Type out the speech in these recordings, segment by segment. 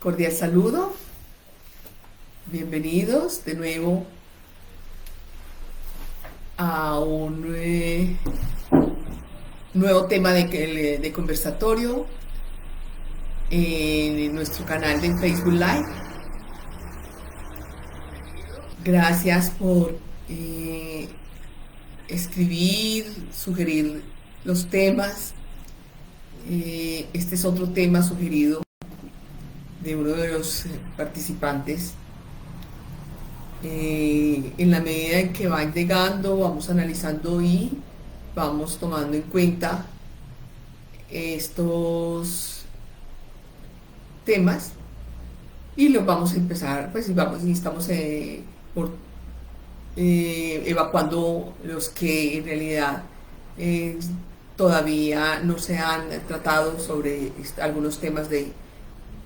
Cordial saludo, bienvenidos de nuevo a un nuevo tema de conversatorio en nuestro canal de Facebook Live. Gracias por escribir, sugerir los temas. Este es otro tema sugerido de uno de los participantes. En la medida en que van llegando, vamos analizando y vamos tomando en cuenta estos temas y los vamos a empezar, pues y estamos evacuando los que en realidad todavía no se han tratado sobre algunos temas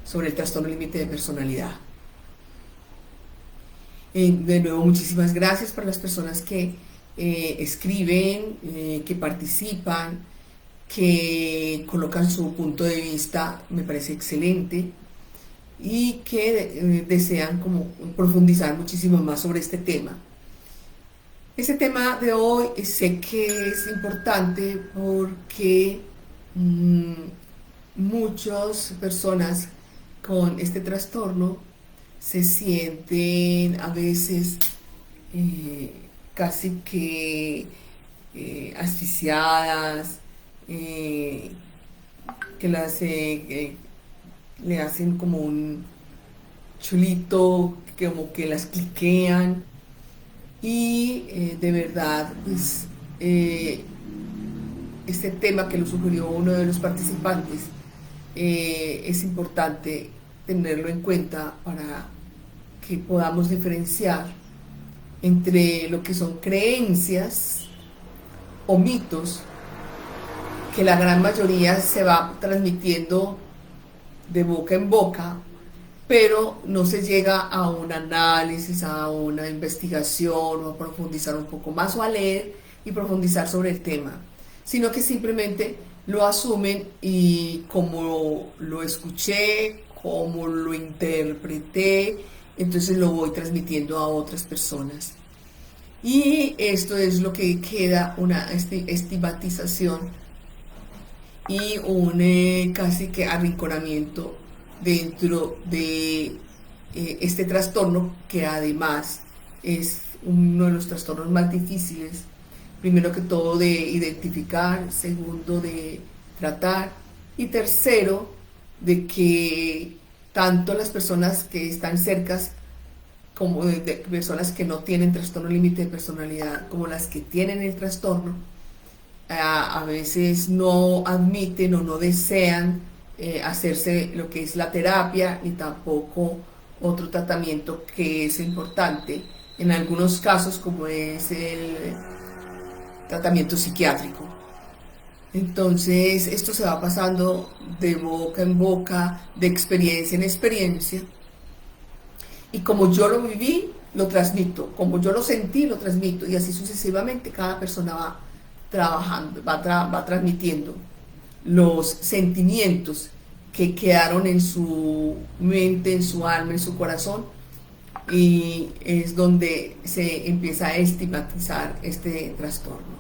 sobre el trastorno límite de personalidad. De nuevo, muchísimas gracias para las personas que escriben, que participan, que colocan su punto de vista, me parece excelente, y que desean como profundizar muchísimo más sobre este tema. Este tema de hoy sé que es importante porque muchas personas con este trastorno se sienten a veces casi que asfixiadas, que le hacen como un chulito, como que las cliquean y de verdad pues, este tema que lo sugirió uno de los participantes es importante tenerlo en cuenta para que podamos diferenciar entre lo que son creencias o mitos que la gran mayoría se va transmitiendo de boca en boca, pero no se llega a un análisis, a una investigación o a profundizar un poco más o a leer y profundizar sobre el tema, sino que simplemente lo asumen y como lo escuché, como lo interpreté, entonces lo voy transmitiendo a otras personas. Y esto es lo que queda, una estigmatización y un casi que arrinconamiento dentro de este trastorno, que además es uno de los trastornos más difíciles, primero que todo de identificar, segundo de tratar y tercero de que tanto las personas que están cercas como de personas que no tienen trastorno límite de personalidad como las que tienen el trastorno a veces no admiten o no desean hacerse lo que es la terapia ni tampoco otro tratamiento que es importante en algunos casos, como es el tratamiento psiquiátrico. Entonces esto se va pasando de boca en boca, de experiencia en experiencia, y como yo lo viví, lo transmito, como yo lo sentí, lo transmito, y así sucesivamente cada persona va trabajando, va transmitiendo los sentimientos que quedaron en su mente, en su alma, en su corazón, y es donde se empieza a estigmatizar este trastorno.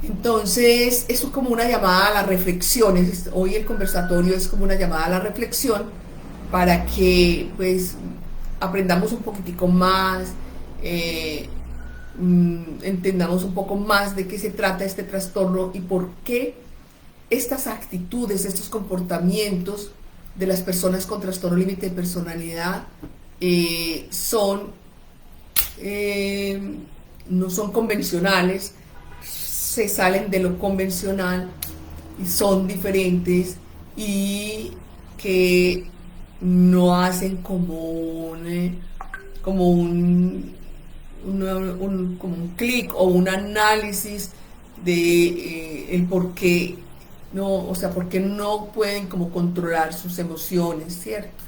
Entonces, eso es como una llamada a la reflexión. Hoy el conversatorio es como una llamada a la reflexión para que pues aprendamos un poquitico más, entendamos un poco más de qué se trata este trastorno y por qué estas actitudes, estos comportamientos de las personas con trastorno límite de personalidad no son convencionales, se salen de lo convencional y son diferentes y que no hacen como un clic o un análisis de el por qué no, o sea, por qué no pueden como controlar sus emociones, ¿cierto?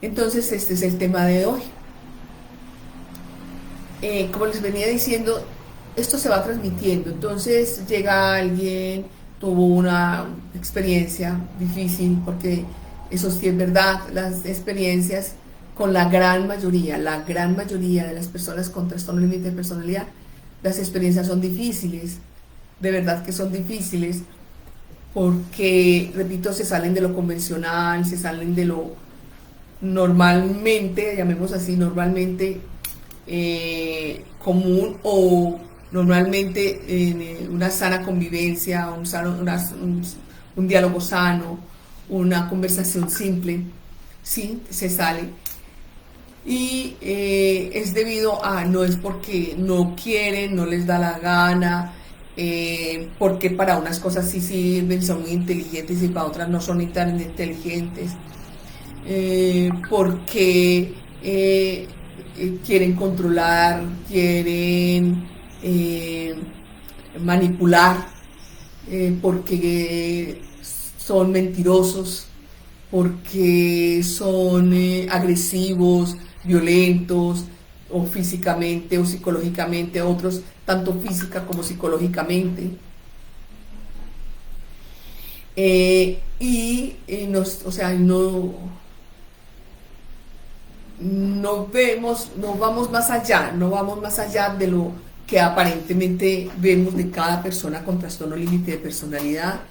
Entonces este es el tema de hoy. Como les venía diciendo, esto se va transmitiendo. Entonces llega alguien, tuvo una experiencia difícil, porque eso sí es verdad, las experiencias con la gran mayoría de las personas con trastorno límite de personalidad, las experiencias son difíciles, de verdad que son difíciles, porque, repito, se salen de lo convencional, se salen de lo normalmente, llamemos así, normalmente común, o normalmente en una sana convivencia, un diálogo sano, una conversación simple, sí, se sale. Y es debido a, no es porque no quieren, no les da la gana, porque para unas cosas sí sirven, son muy inteligentes y para otras no son ni tan inteligentes, porque quieren controlar, quieren manipular, porque son mentirosos, porque son agresivos, violentos, o físicamente o psicológicamente, otros tanto física como psicológicamente. O sea, no vemos, no vamos más allá, no vamos más allá de lo que aparentemente vemos de cada persona con trastorno límite de personalidad,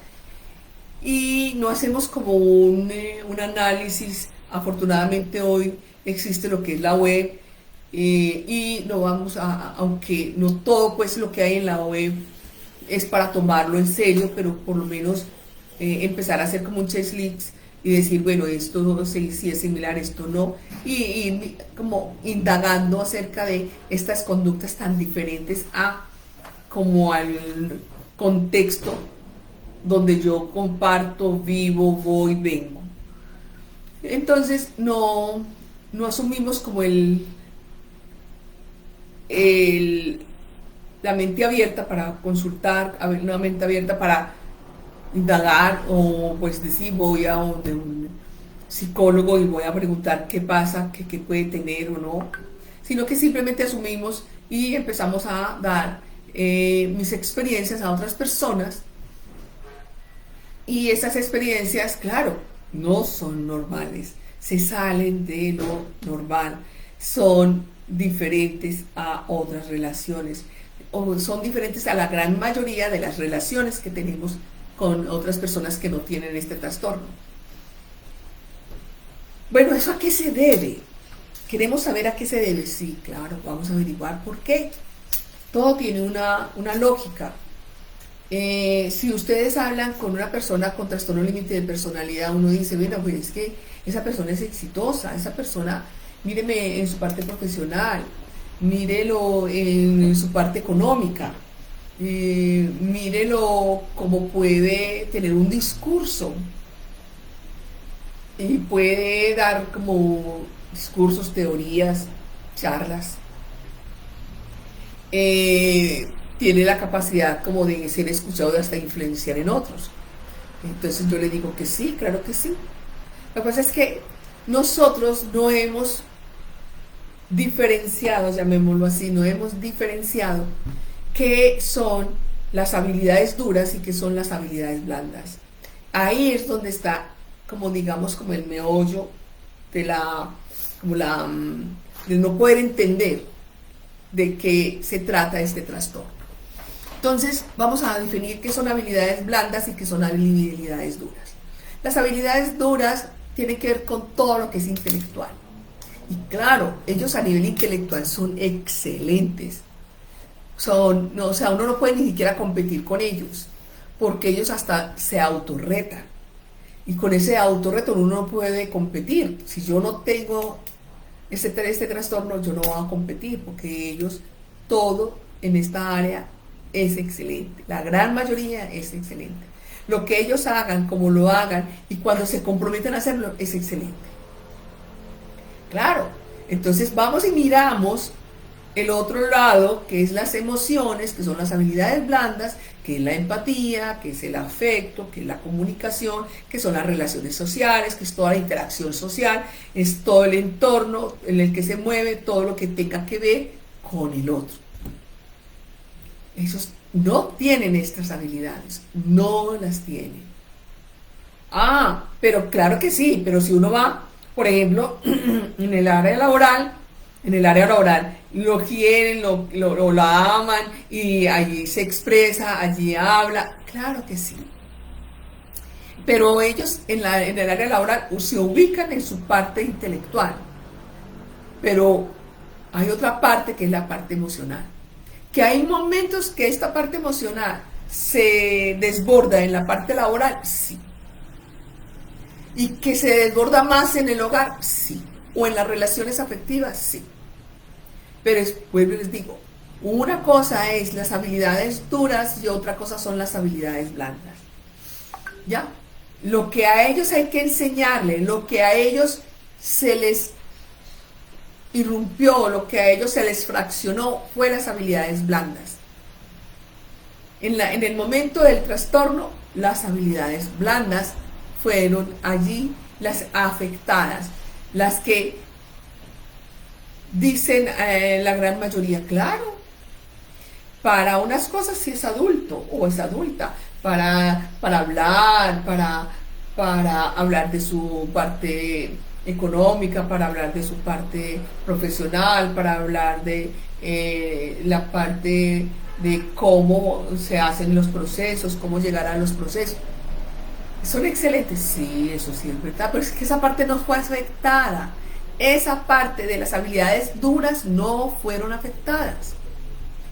y no hacemos como un análisis. Afortunadamente hoy existe lo que es la web, y no vamos aunque no todo pues lo que hay en la web es para tomarlo en serio, pero por lo menos empezar a hacer como un checklist y decir, bueno, esto sí, sí es similar, esto no, y como indagando acerca de estas conductas tan diferentes a como al contexto donde yo comparto, vivo, voy, vengo. Entonces no asumimos como la mente abierta para consultar, una mente abierta para indagar, o pues decir, voy a un psicólogo y voy a preguntar qué pasa, qué puede tener o no, sino que simplemente asumimos y empezamos a dar mis experiencias a otras personas, y esas experiencias, claro, no son normales, se salen de lo normal, son diferentes a otras relaciones, o son diferentes a la gran mayoría de las relaciones que tenemos con otras personas que no tienen este trastorno. Bueno, ¿eso a qué se debe? ¿Queremos saber a qué se debe? Sí, claro, vamos a averiguar por qué. Todo tiene una lógica. Si ustedes hablan con una persona con trastorno límite de personalidad, uno dice, bueno, pues es que esa persona es exitosa, esa persona, míreme en su parte profesional, mírelo en su parte económica, mírelo cómo puede tener un discurso y puede dar como discursos, teorías, charlas. Tiene la capacidad como de ser escuchado y hasta influenciar en otros. Entonces yo le digo que sí, claro que sí. Lo que pasa es que nosotros no hemos diferenciado, llamémoslo así, no hemos diferenciado qué son las habilidades duras y qué son las habilidades blandas. Ahí es donde está, como digamos, como el meollo de de no poder entender de qué se trata este trastorno. Entonces vamos a definir qué son habilidades blandas y qué son habilidades duras. Las habilidades duras tienen que ver con todo lo que es intelectual. Y claro, ellos a nivel intelectual son excelentes. O sea, uno no puede ni siquiera competir con ellos, porque ellos hasta se autorretan. Y con ese autorreto uno no puede competir. Si yo no tengo este trastorno, yo no voy a competir, porque ellos, todo en esta área es excelente. La gran mayoría es excelente. Lo que ellos hagan, como lo hagan, y cuando se comprometen a hacerlo, es excelente. Claro, entonces vamos y miramos el otro lado, que es las emociones, que son las habilidades blandas, que es la empatía, que es el afecto, que es la comunicación, que son las relaciones sociales, que es toda la interacción social, es todo el entorno en el que se mueve, todo lo que tenga que ver con el otro. Eso es no tienen estas habilidades, no las tienen. Ah, pero claro que sí, pero si uno va, por ejemplo, en el área laboral, lo quieren, lo aman y allí se expresa, allí habla, claro que sí. Pero ellos en el área laboral se ubican en su parte intelectual, pero hay otra parte que es la parte emocional. Que hay momentos que esta parte emocional se desborda en la parte laboral, sí. Y que se desborda más en el hogar, sí. O en las relaciones afectivas, sí. Pero vuelvo y les digo, una cosa es las habilidades duras y otra cosa son las habilidades blandas. ¿Ya? Lo que a ellos hay que enseñarle, lo que a ellos se les irrumpió, lo que a ellos se les fraccionó fue las habilidades blandas. En el momento del trastorno, las habilidades blandas fueron allí las afectadas, las que dicen la gran mayoría, claro, para unas cosas sí es adulto o es adulta, para hablar de su parte económica, para hablar de su parte profesional, para hablar de la parte de cómo se hacen los procesos, cómo llegar a los procesos. Son excelentes, sí, eso sí es verdad, pero es que esa parte no fue afectada. Esa parte de las habilidades duras no fueron afectadas.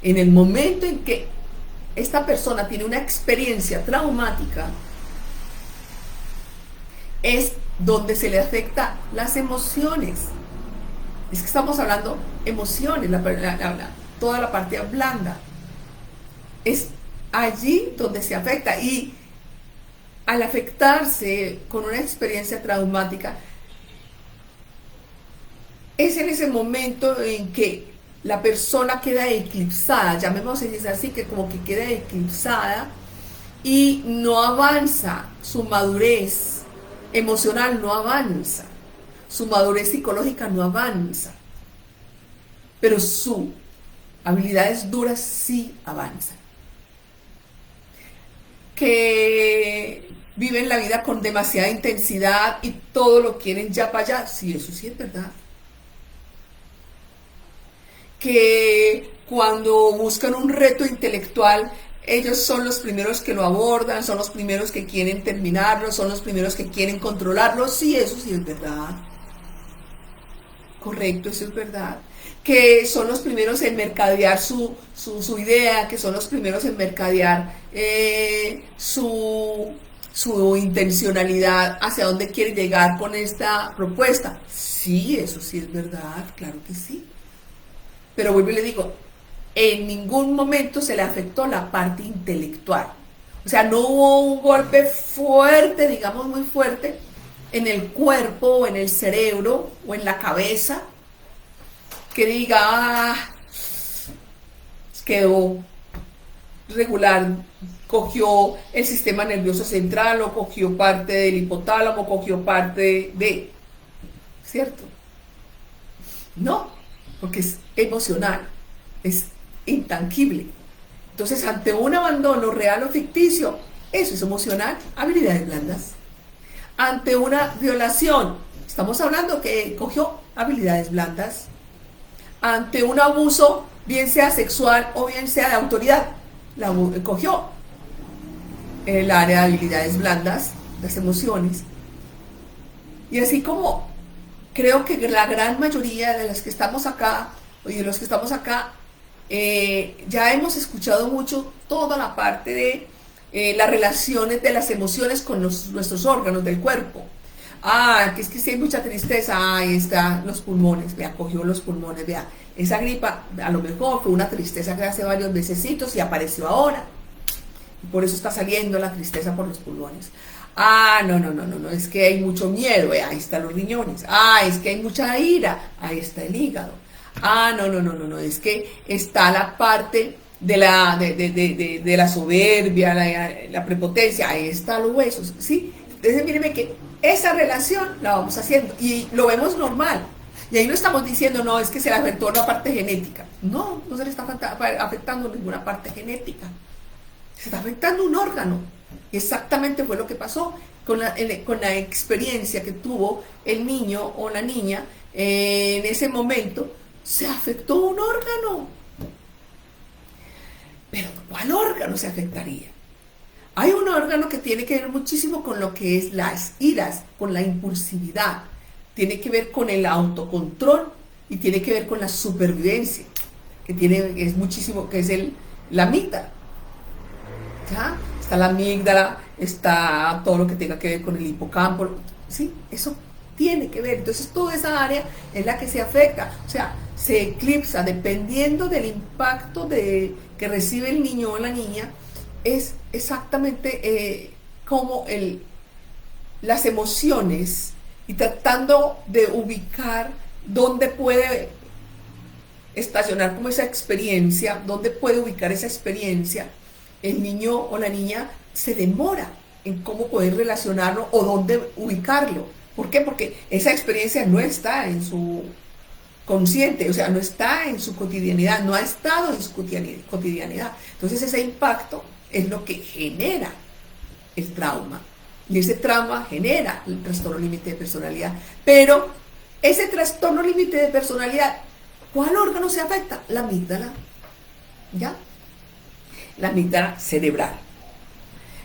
En el momento en que esta persona tiene una experiencia traumática, es donde se le afecta las emociones. Es que estamos hablando emociones, toda la parte blanda. Es allí donde se afecta, y al afectarse con una experiencia traumática, es en ese momento en que la persona queda eclipsada, llamémoslo así, que como que queda eclipsada y no avanza, su madurez emocional no avanza, su madurez psicológica no avanza, pero sus habilidades duras sí avanzan. Que viven la vida con demasiada intensidad y todo lo quieren ya para allá, sí, eso sí es verdad. Que cuando buscan un reto intelectual, ellos son los primeros que lo abordan, son los primeros que quieren terminarlo, son los primeros que quieren controlarlo, sí, eso sí es verdad. Correcto, eso es verdad. Que son los primeros en mercadear su idea, que son los primeros en mercadear su intencionalidad, hacia dónde quiere llegar con esta propuesta. Sí, eso sí es verdad, claro que sí. Pero vuelvo y le digo, en ningún momento se le afectó la parte intelectual. O sea, no hubo un golpe fuerte, digamos muy fuerte, en el cuerpo, o en el cerebro, o en la cabeza, que diga, quedó regular, cogió el sistema nervioso central, o cogió parte del hipotálamo, cogió parte de, ¿cierto? No, porque es emocional, es intangible. Entonces, ante un abandono real o ficticio, eso es emocional, habilidades blandas. Ante una violación, estamos hablando que cogió habilidades blandas. Ante un abuso, bien sea sexual o bien sea de autoridad, cogió el área de habilidades blandas, las emociones. Y así como creo que la gran mayoría de los que estamos acá, y de los que estamos acá, ya hemos escuchado mucho toda la parte de las relaciones de las emociones con nuestros órganos del cuerpo. Que es que si hay mucha tristeza, ahí están los pulmones, vea, cogió los pulmones, vea, esa gripa a lo mejor fue una tristeza que hace varios mesecitos y apareció ahora, y por eso está saliendo la tristeza por los pulmones. No, es que hay mucho miedo, ahí están los riñones. Es que hay mucha ira, ahí está el hígado. No, es que está la parte de la soberbia, la prepotencia, ahí están los huesos, ¿sí? Entonces míreme que esa relación la vamos haciendo y lo vemos normal. Y ahí no estamos diciendo, no, es que se le afectó una parte genética. No se le está afectando ninguna parte genética. se está afectando un órgano. Y exactamente fue lo que pasó con la experiencia que tuvo el niño o la niña en ese momento. Se afectó un órgano. Pero ¿cuál órgano se afectaría? Hay un órgano que tiene que ver muchísimo con lo que es las iras, con la impulsividad. Tiene que ver con el autocontrol y tiene que ver con la supervivencia, es muchísimo, que es la amígdala. ¿Ya? Está la amígdala, está todo lo que tenga que ver con el hipocampo, ¿sí? Eso tiene que ver. Entonces toda esa área es la que se afecta, o sea, se eclipsa dependiendo del impacto que recibe el niño o la niña. Es exactamente como las emociones, y tratando de ubicar dónde puede estacionar como esa experiencia, dónde puede ubicar esa experiencia. El niño o la niña se demora en cómo poder relacionarlo o dónde ubicarlo. ¿Por qué? Porque esa experiencia no está en su consciente, o sea, no está en su cotidianidad, no ha estado en su cotidianidad. Entonces ese impacto es lo que genera el trauma. Y ese trauma genera el trastorno límite de personalidad. Pero ese trastorno límite de personalidad, ¿cuál órgano se afecta? La amígdala. ¿Ya? La amígdala cerebral.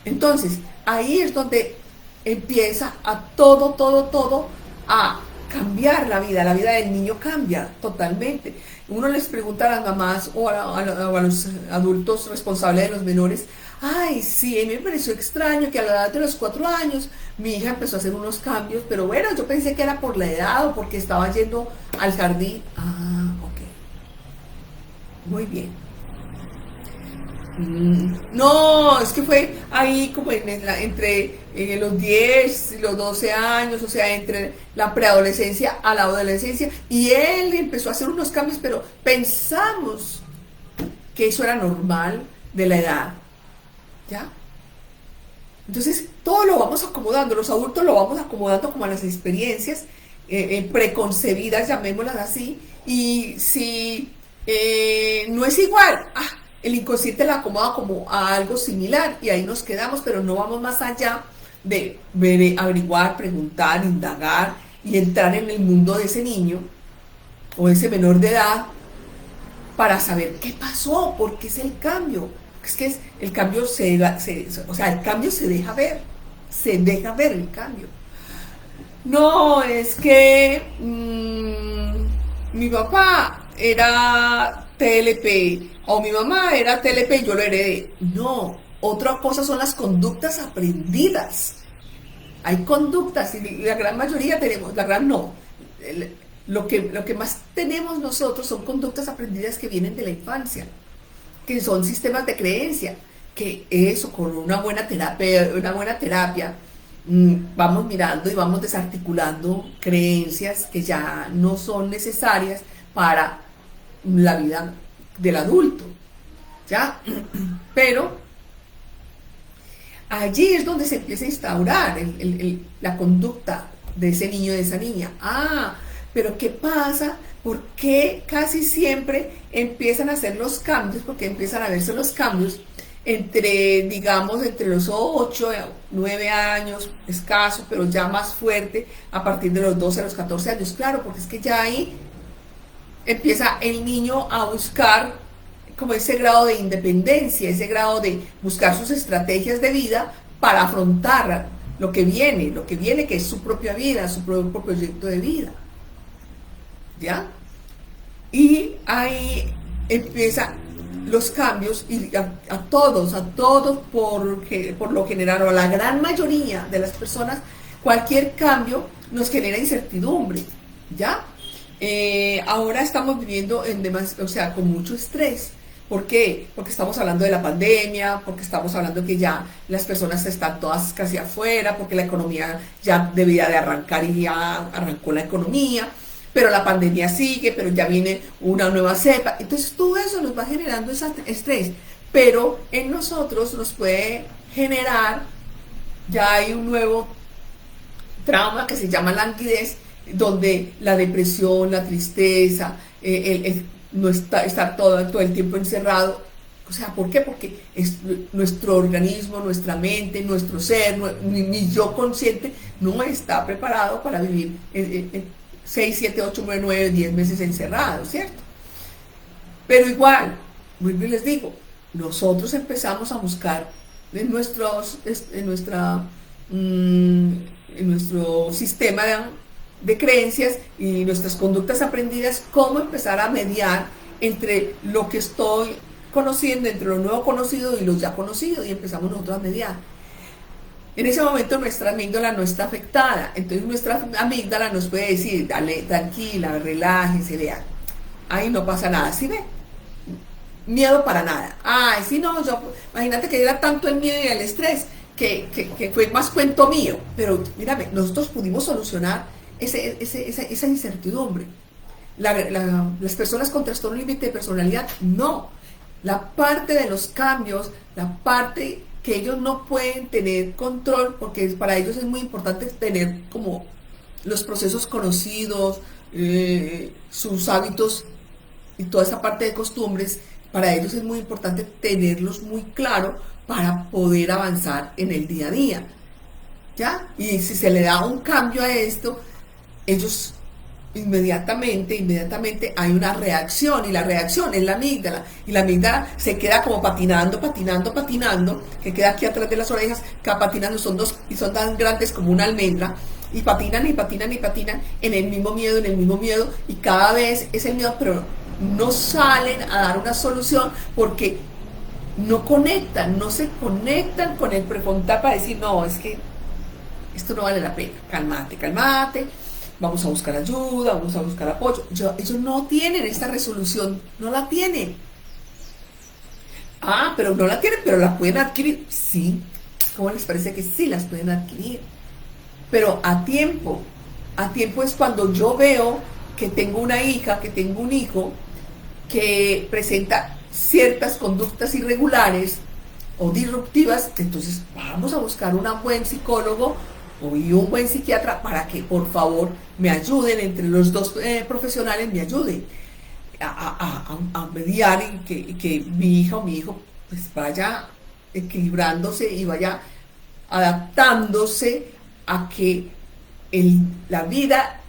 Entonces, ahí es donde empieza a todo a cambiar la vida. La vida del niño cambia totalmente. Uno les pregunta a las mamás o a los adultos responsables de los menores: ay, sí, a mí me pareció extraño que a la edad de los 4 años mi hija empezó a hacer unos cambios, pero bueno, yo pensé que era por la edad o porque estaba yendo al jardín. Ah, ok. Muy bien. No, es que fue ahí como entre los 10 y los 12 años, o sea, entre la preadolescencia a la adolescencia, y él empezó a hacer unos cambios, pero pensamos que eso era normal de la edad, ¿ya? Entonces, todo lo vamos acomodando, los adultos lo vamos acomodando como a las experiencias preconcebidas, llamémoslas así, y si no es igual, el inconsciente la acomoda como a algo similar y ahí nos quedamos, pero no vamos más allá de averiguar, preguntar, indagar y entrar en el mundo de ese niño o ese menor de edad para saber qué pasó, por qué es el cambio. Es que el cambio o sea, el cambio se deja ver el cambio. No, es que mi papá era TLP o mi mamá era TLP y yo lo heredé. No, otra cosa son las conductas aprendidas. Hay conductas y la gran mayoría tenemos, la gran no. Lo que más tenemos nosotros son conductas aprendidas que vienen de la infancia, que son sistemas de creencia, que eso con una buena terapia vamos mirando y vamos desarticulando creencias que ya no son necesarias para la vida del adulto, ¿ya? Pero allí es donde se empieza a instaurar la conducta de ese niño, de esa niña. Pero ¿qué pasa? ¿Por qué casi siempre empiezan a hacer los cambios? Porque empiezan a verse los cambios digamos, entre los 8, 9 años, escaso, pero ya más fuerte, a partir de los 12 a los 14 años. Claro, porque es que ya ahí empieza el niño a buscar como ese grado de independencia, ese grado de buscar sus estrategias de vida para afrontar lo que viene, que es su propia vida, su propio proyecto de vida. ¿Ya? Y ahí empieza los cambios y a todos por lo general, o a la gran mayoría de las personas, cualquier cambio nos genera incertidumbre, ¿ya? Ahora estamos viviendo con mucho estrés. ¿Por qué? Porque estamos hablando de la pandemia, porque estamos hablando que ya las personas están todas casi afuera, porque la economía ya debía de arrancar y ya arrancó la economía, pero la pandemia sigue, pero ya viene una nueva cepa. Entonces todo eso nos va generando ese estrés, pero en nosotros nos puede generar, ya hay un nuevo trauma que se llama languidez, donde la depresión, la tristeza, no estar todo el tiempo encerrado, O sea, ¿por qué? Porque es nuestro organismo, nuestra mente, nuestro ser, mi yo consciente no está preparado para vivir 6, 7, 8, 9, 9, 10 meses encerrado, ¿cierto? Pero igual, vuelvo y les digo, nosotros empezamos a buscar en nuestro sistema de creencias y nuestras conductas aprendidas, cómo empezar a mediar entre lo que estoy conociendo, entre lo nuevo conocido y lo ya conocido, y empezamos nosotros a mediar. En ese momento nuestra amígdala no está afectada, entonces nuestra amígdala nos puede decir, dale, tranquila, relájese, vea, ahí no pasa nada, ¿sí ve? Miedo para nada. Ay, sí, no, imagínate que era tanto el miedo y el estrés que fue más cuento mío. Pero mírame, nosotros pudimos solucionar esa incertidumbre. Las personas con trastorno límite de personalidad, no. La parte de los cambios, la parte que ellos no pueden tener control, porque para ellos es muy importante tener como los procesos conocidos, sus hábitos y toda esa parte de costumbres. Para ellos es muy importante tenerlos muy claro para poder avanzar en el día a día, ¿ya? Y si se le da un cambio a esto, ellos inmediatamente hay una reacción, y la reacción es la amígdala, y la amígdala se queda como patinando, que queda aquí atrás de las orejas, que patinando, son dos, y son tan grandes como una almendra, y patinan en el mismo miedo, y cada vez es el miedo, pero no salen a dar una solución porque no se conectan con el prefrontal para decir, no, es que esto no vale la pena, cálmate, vamos a buscar ayuda, vamos a buscar apoyo. Ellos no tienen esta resolución, no la tienen. Pero no la tienen, pero la pueden adquirir. Sí, ¿cómo les parece que sí las pueden adquirir? Pero a tiempo es cuando yo veo que tengo una hija, que tengo un hijo, que presenta ciertas conductas irregulares o disruptivas, entonces vamos a buscar un buen psicólogo y un buen psiquiatra para que por favor me ayuden, entre los dos profesionales me ayuden a mediar, y que mi hija o mi hijo pues vaya equilibrándose y vaya adaptándose a que la vida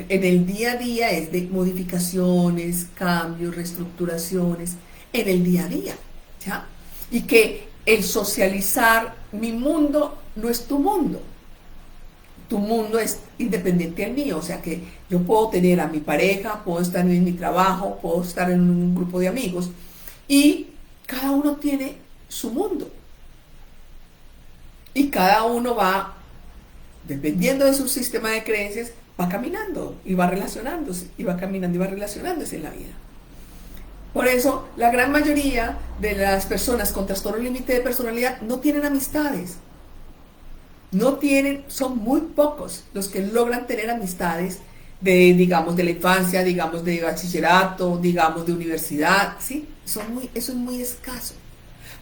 en el día a día es de modificaciones, cambios, reestructuraciones en el día a día, ¿ya? Y que el socializar, mi mundo no es tu mundo es independiente al mío, o sea que yo puedo tener a mi pareja, puedo estar en mi trabajo, puedo estar en un grupo de amigos, y cada uno tiene su mundo, y cada uno va, dependiendo de su sistema de creencias, va caminando y va relacionándose, y va caminando y va relacionándose en la vida. Por eso, la gran mayoría de las personas con trastorno límite de personalidad no tienen amistades. Son muy pocos los que logran tener amistades digamos, de la infancia, digamos, de bachillerato, digamos, de universidad, ¿sí? Eso es muy escaso.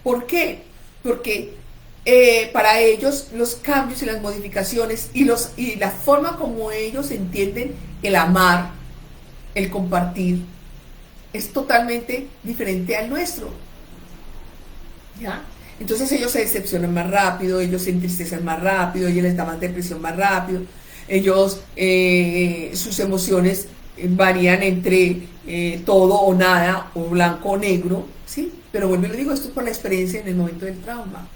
¿Por qué? Porque para ellos los cambios y las modificaciones y la forma como ellos entienden el amar, el compartir, es totalmente diferente al nuestro, ¿ya? Entonces ellos se decepcionan más rápido, ellos se entristecen más rápido, ellos les da más depresión más rápido, ellos, sus emociones varían entre todo o nada, o blanco o negro, ¿sí? Pero vuelvo y le digo, esto es por la experiencia en el momento del trauma.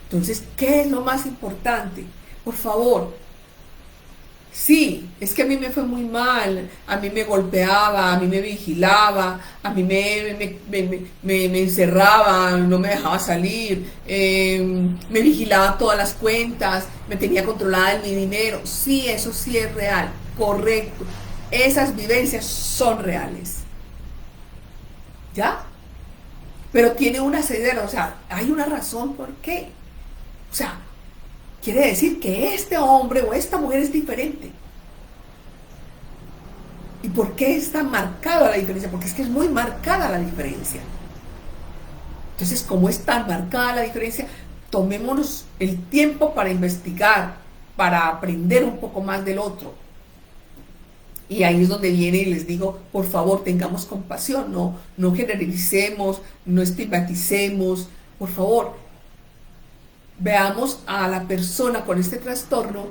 Entonces, ¿qué es lo más importante? Por favor, sí, es que a mí me fue muy mal, a mí me golpeaba, a mí me vigilaba, a mí me encerraba, no me dejaba salir, me vigilaba todas las cuentas, me tenía controlada mi dinero. Sí, eso sí es real, correcto. Esas vivencias son reales, ¿ya? Pero tiene una sedera, o sea, hay una razón por qué. O sea, quiere decir que este hombre o esta mujer es diferente. ¿Y por qué es tan marcada la diferencia? Porque es que es muy marcada la diferencia. Entonces, como es tan marcada la diferencia, tomémonos el tiempo para investigar, para aprender un poco más del otro. Y ahí es donde viene y les digo, por favor, tengamos compasión, no generalicemos, no estigmaticemos, por favor, veamos a la persona con este trastorno.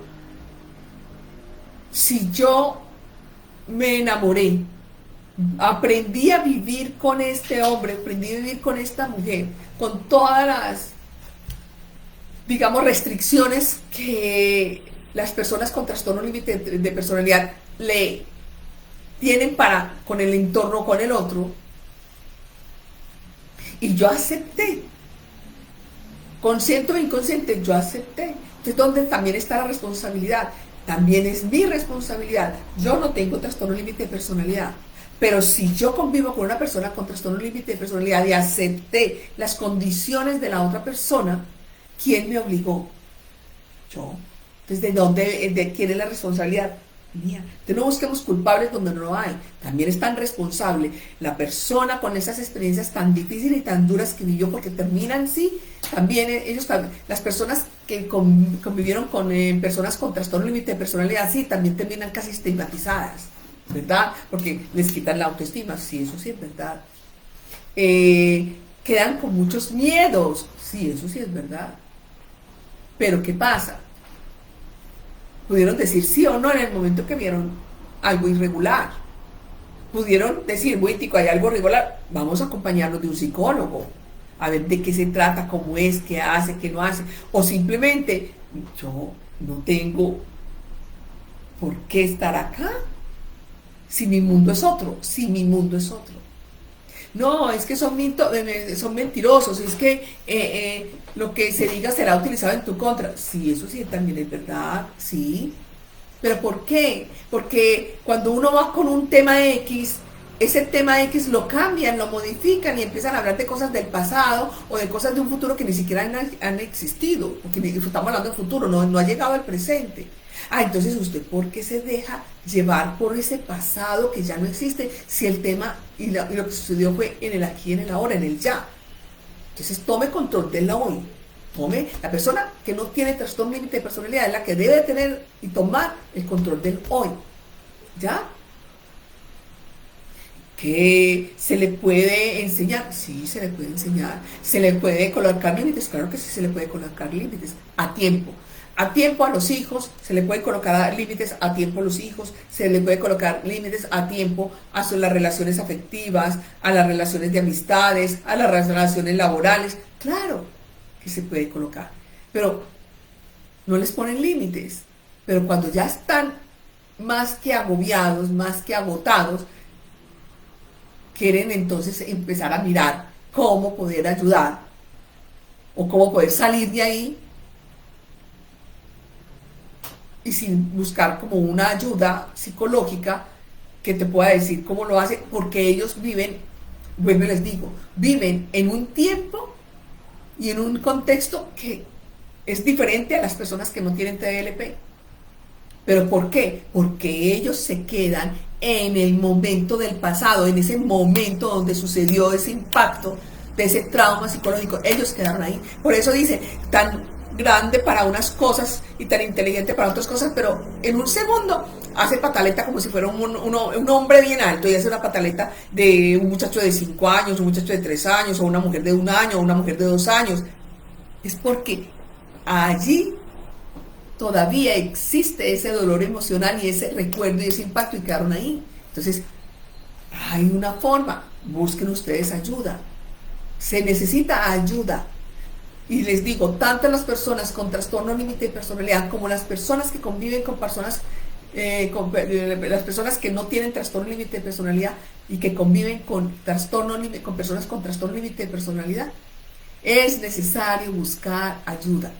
Si yo me enamoré, aprendí a vivir con este hombre, aprendí a vivir con esta mujer, con todas las, digamos, restricciones que las personas con trastorno límite de personalidad le tienen para con el entorno, con el otro, y yo acepté, consciente o inconsciente, yo acepté. Entonces, ¿dónde también está la responsabilidad? También es mi responsabilidad. Yo no tengo trastorno límite de personalidad, pero si yo convivo con una persona con trastorno límite de personalidad y acepté las condiciones de la otra persona, ¿quién me obligó? Yo. Entonces, ¿de quién es la responsabilidad? Mía. Entonces, no busquemos culpables donde no hay. También es tan responsable la persona con esas experiencias tan difíciles y tan duras que vivió, porque terminan, sí, también ellos, las personas que convivieron con personas con trastorno límite de personalidad, sí, también terminan casi estigmatizadas, ¿verdad? Porque les quitan la autoestima, sí, eso sí es verdad. Quedan con muchos miedos, sí, eso sí es verdad. Pero ¿qué pasa? Pudieron decir sí o no en el momento que vieron algo irregular. Pudieron decir, bueno, tico, hay algo irregular, vamos a acompañarnos de un psicólogo, a ver de qué se trata, cómo es, qué hace, qué no hace. O simplemente, yo no tengo por qué estar acá si mi mundo es otro, si mi mundo es otro. No, es que son mentirosos, es que lo que se diga será utilizado en tu contra. Sí, eso sí también es verdad, sí. ¿Pero por qué? Porque cuando uno va con un tema X, ese tema X lo cambian, lo modifican y empiezan a hablar de cosas del pasado o de cosas de un futuro que ni siquiera han existido, porque estamos hablando del futuro, no ha llegado al presente. Ah, entonces usted, ¿por qué se deja llevar por ese pasado que ya no existe si el tema y lo que sucedió fue en el aquí, en el ahora, en el ya? Entonces tome control del hoy. La persona que no tiene trastorno límite de personalidad es la que debe tener y tomar el control del hoy. ¿Ya? ¿Que se le puede enseñar? Sí, se le puede enseñar. ¿Se le puede colocar límites? Claro que sí se le puede colocar límites a tiempo. A tiempo a los hijos, se le puede colocar límites a tiempo a los hijos, se le puede colocar límites a tiempo a las relaciones afectivas, a las relaciones de amistades, a las relaciones laborales. Claro que se puede colocar, pero no les ponen límites. Pero cuando ya están más que agobiados, más que agotados, quieren entonces empezar a mirar cómo poder ayudar o cómo poder salir de ahí, y sin buscar como una ayuda psicológica que te pueda decir cómo lo hace, porque ellos viven, vuelvo y les digo, viven en un tiempo y en un contexto que es diferente a las personas que no tienen TLP. ¿Pero por qué? Porque ellos se quedan en el momento del pasado, en ese momento donde sucedió ese impacto de ese trauma psicológico. Ellos quedaron ahí. Por eso dice, tan grande para unas cosas y tan inteligente para otras cosas, pero en un segundo hace pataleta como si fuera un hombre bien alto, y hace una pataleta de un muchacho de 5 años, un muchacho de 3 años, o una mujer de 1 año, o una mujer de 2 años. Es porque allí todavía existe ese dolor emocional y ese recuerdo y ese impacto, y quedaron ahí. Entonces, hay una forma, busquen ustedes ayuda. Se necesita ayuda. Y les digo, tanto las personas con trastorno límite de personalidad como las personas que conviven con personas, las personas que no tienen trastorno límite de personalidad y que conviven con personas con trastorno límite de personalidad, es necesario buscar ayuda.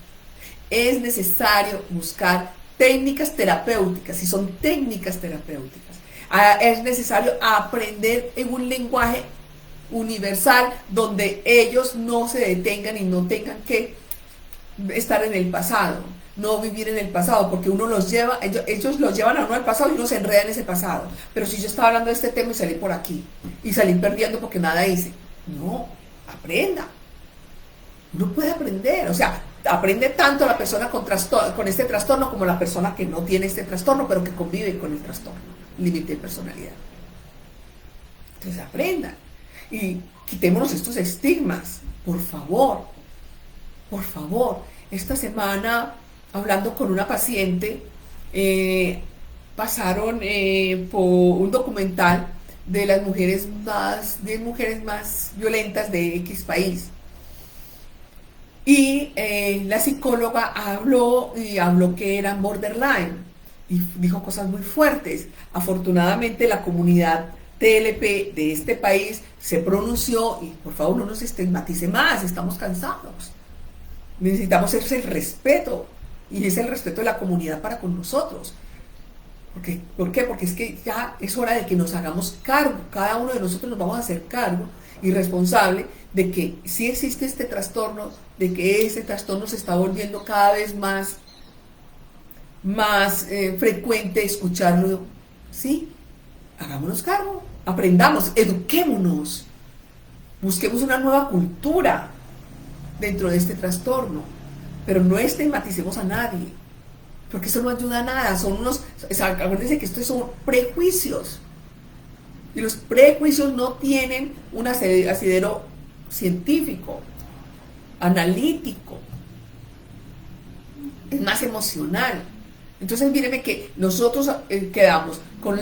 Es necesario buscar técnicas terapéuticas, si son técnicas terapéuticas. Es necesario aprender en un lenguaje universal donde ellos no se detengan y no tengan que estar en el pasado, no vivir en el pasado, porque uno los lleva, ellos los llevan a uno al pasado y uno se enreda en ese pasado. Pero si yo estaba hablando de este tema y salí por aquí y salí perdiendo porque nada hice, no, aprenda. Uno puede aprender, o sea, aprende tanto la persona con este trastorno como la persona que no tiene este trastorno pero que convive con el trastorno. límite de personalidad. Entonces aprendan y quitémonos estos estigmas, por favor, por favor. Esta semana, hablando con una paciente, pasaron por un documental de las mujeres más, 10 mujeres más violentas de X país. Y la psicóloga habló que eran borderline y dijo cosas muy fuertes. Afortunadamente la comunidad TLP de este país se pronunció y por favor no nos estigmatice más, estamos cansados. Necesitamos ese respeto y es el respeto de la comunidad para con nosotros. ¿Por qué? Porque es que ya es hora de que nos hagamos cargo, cada uno de nosotros nos vamos a hacer cargo y responsable de que si existe este trastorno, de que ese trastorno se está volviendo cada vez más frecuente escucharlo, ¿sí? Hagámonos cargo, aprendamos, eduquémonos, busquemos una nueva cultura dentro de este trastorno, pero no estigmaticemos a nadie, porque eso no ayuda a nada. Acuérdense que estos son prejuicios, y los prejuicios no tienen un asidero científico, analítico, es más emocional. Entonces míreme que nosotros quedamos con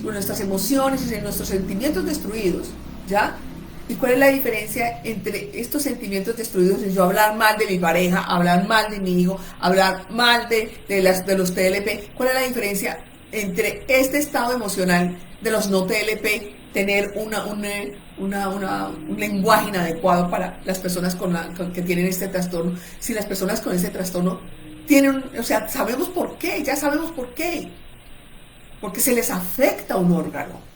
nuestras emociones y nuestros sentimientos destruidos, ¿ya? ¿Y cuál es la diferencia entre estos sentimientos destruidos y yo hablar mal de mi pareja, hablar mal de mi hijo, hablar mal de los TLP? ¿Cuál es la diferencia entre este estado emocional de los no TLP, tener un lenguaje inadecuado para las personas que tienen este trastorno? Si las personas con este trastorno sabemos por qué, ya sabemos por qué. Porque se les afecta un órgano.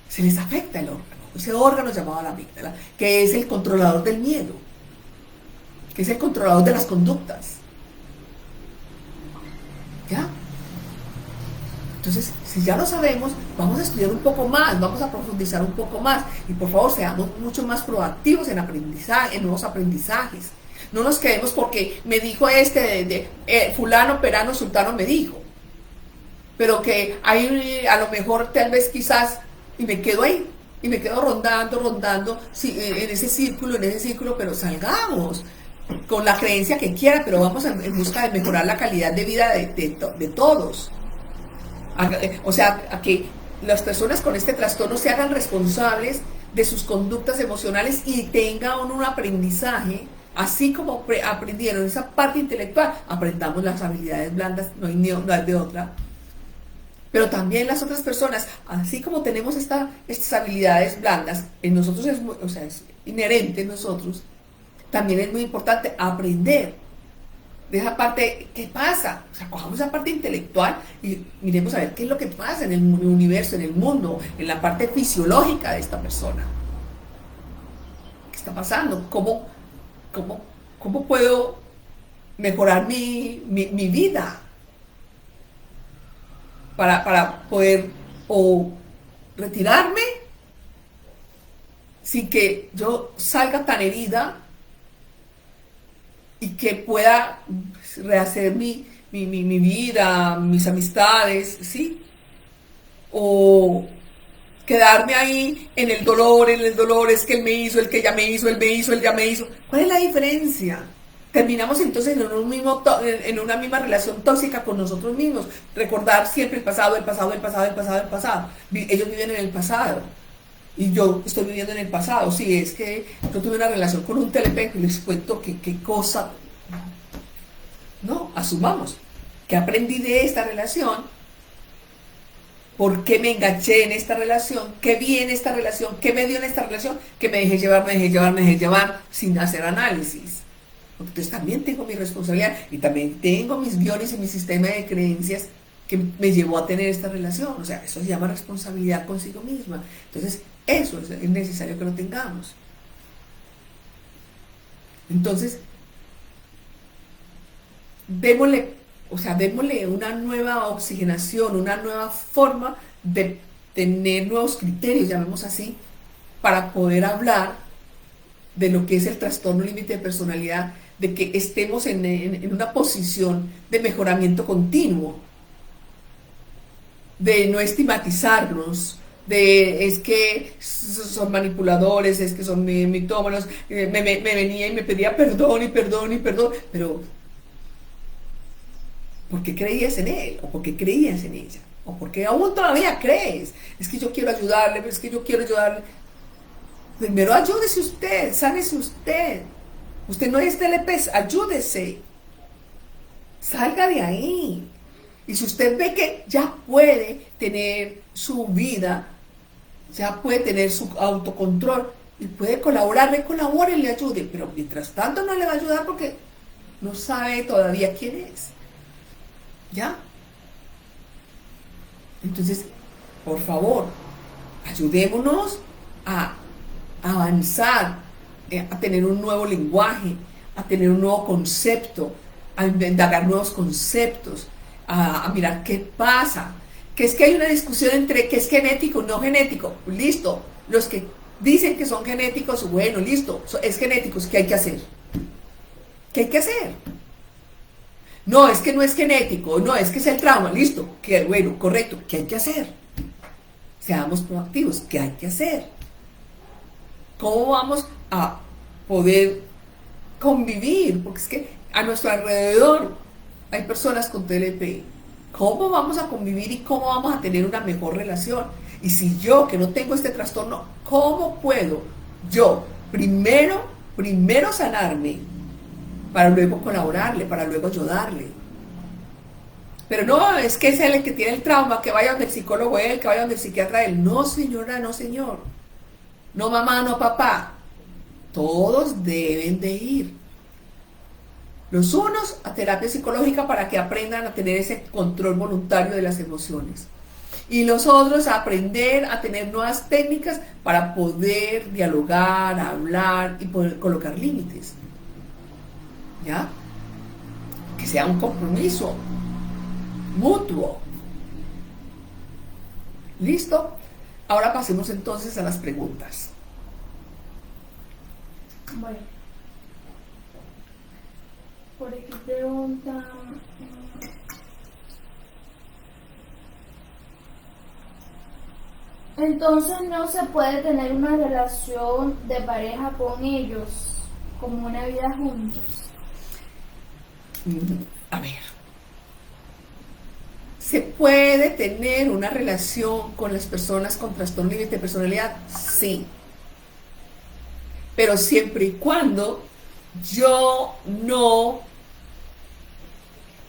Se les afecta el órgano. Ese órgano llamado la amígdala, que es el controlador del miedo, que es el controlador de las conductas. ¿Ya? Entonces, si ya lo sabemos, vamos a estudiar un poco más, vamos a profundizar un poco más. Y por favor, seamos mucho más proactivos en aprendizaje, en nuevos aprendizajes. No nos quedemos porque me dijo fulano, perano, sultano me dijo. Pero que ahí a lo mejor tal vez quizás, y me quedo ahí, y me quedo rondando, sí, en ese círculo, pero salgamos con la creencia que quiera, pero vamos en busca de mejorar la calidad de vida de todos. O sea, a que las personas con este trastorno se hagan responsables de sus conductas emocionales y tengan un aprendizaje. Así como aprendieron esa parte intelectual, aprendamos las habilidades blandas, no hay de otra. Pero también las otras personas, así como tenemos estas habilidades blandas, en nosotros es inherente en nosotros, también es muy importante aprender de esa parte. ¿Qué pasa? O sea, cojamos esa parte intelectual y miremos a ver qué es lo que pasa en el universo, en el mundo, en la parte fisiológica de esta persona. ¿Qué está pasando? ¿Cómo puedo mejorar mi vida para poder o retirarme sin que yo salga tan herida y que pueda rehacer mi vida, mis amistades, ¿sí? O quedarme ahí en el dolor, es que él me hizo, él ya me hizo. ¿Cuál es la diferencia? Terminamos entonces en una misma relación tóxica con nosotros mismos. Recordar siempre el pasado. Ellos viven en el pasado. Y yo estoy viviendo en el pasado. Sí, es que yo tuve una relación con un TLP y les cuento qué cosa. No, asumamos que aprendí de esta relación. ¿Por qué me enganché en esta relación? ¿Qué vi en esta relación? ¿Qué me dio en esta relación? Que me dejé llevar sin hacer análisis. Entonces también tengo mi responsabilidad y también tengo mis guiones y mi sistema de creencias que me llevó a tener esta relación. O sea, eso se llama responsabilidad consigo misma. Entonces, eso es necesario que lo tengamos. Entonces, démosle una nueva oxigenación, una nueva forma de tener nuevos criterios, llamemos así, para poder hablar de lo que es el trastorno límite de personalidad, de que estemos en una posición de mejoramiento continuo. de no estigmatizarnos, de es que son manipuladores, es que son mitómanos, me venía y me pedía perdón y perdón y perdón, pero ¿por qué creías en él? ¿O por qué creías en ella? ¿O por qué aún todavía crees? Es que yo quiero ayudarle, pero es que yo quiero ayudarle. Primero ayúdese usted, sánese usted. Usted no es TLP, ayúdese. Salga de ahí. Y si usted ve que ya puede tener su vida, ya puede tener su autocontrol y puede colaborarle, colabore y le ayude. Pero mientras tanto no le va a ayudar porque no sabe todavía quién es. ¿Ya? Entonces, por favor, ayudémonos a avanzar, a tener un nuevo lenguaje, a tener un nuevo concepto, a indagar nuevos conceptos, a mirar qué pasa. Que es que hay una discusión entre qué es genético y no genético. Listo. Los que dicen que son genéticos, bueno, listo, es genético, ¿qué hay que hacer? ¿Qué hay que hacer? No, es que no es genético, no, es que es el trauma, listo, que bueno, correcto, ¿qué hay que hacer? Seamos proactivos, ¿qué hay que hacer? ¿Cómo vamos a poder convivir? Porque es que a nuestro alrededor hay personas con TLP. ¿Cómo vamos a convivir y cómo vamos a tener una mejor relación? Y si yo, que no tengo este trastorno, ¿cómo puedo yo primero sanarme para luego colaborarle, para luego ayudarle? Pero no, es que es él el que tiene el trauma, que vaya donde el psicólogo él, que vaya donde el psiquiatra él. No, señora, no, señor. No, mamá, no, papá. Todos deben de ir. Los unos a terapia psicológica para que aprendan a tener ese control voluntario de las emociones. Y los otros a aprender a tener nuevas técnicas para poder dialogar, hablar y poder colocar límites. ¿Ya? Que sea un compromiso mutuo. ¿Listo? Ahora pasemos entonces a las preguntas. Bueno, por aquí preguntan, entonces no se puede tener una relación de pareja con ellos, como una vida juntos. A ver, ¿se puede tener una relación con las personas con trastorno límite de personalidad? Sí. Pero siempre y cuando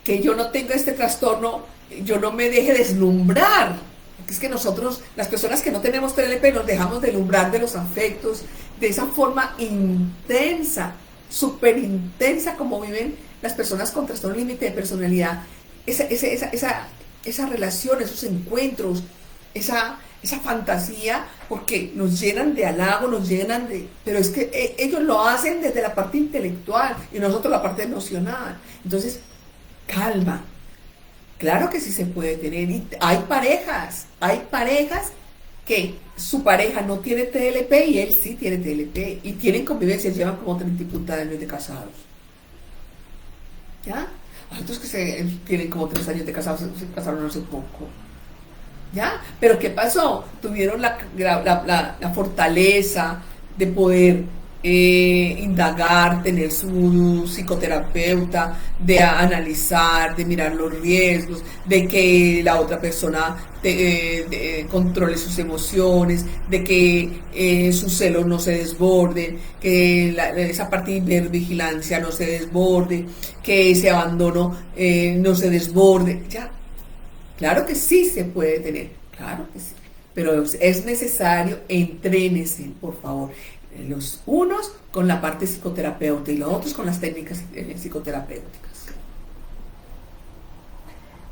que yo no tenga este trastorno, yo no me deje deslumbrar. Porque es que nosotros, las personas que no tenemos TLP, nos dejamos deslumbrar de los afectos, de esa forma intensa, súper intensa como viven las personas con trastorno límite de personalidad. Esa relación, esos encuentros, esa fantasía, porque nos llenan de halago, nos llenan de... Pero es que ellos lo hacen desde la parte intelectual y nosotros la parte emocional. Entonces, calma. Claro que sí se puede tener. Y hay parejas que su pareja no tiene TLP y él sí tiene TLP. Y tienen convivencia, llevan como 30 y punta de años de casados. ¿Ya? Otros que tienen como 3 años de casados, se casaron hace poco. ¿Ya? Pero ¿qué pasó? Tuvieron la fortaleza de poder indagar, tener su psicoterapeuta, de analizar, de mirar los riesgos, de que la otra persona controle sus emociones, de que sus celos no se desborden, que esa parte de hipervigilancia no se desborde, que ese abandono no se desborde. Ya, claro que sí se puede tener, claro que sí, pero es necesario, entrénese, por favor, los unos con la parte psicoterapeuta y los otros con las técnicas psicoterapéuticas.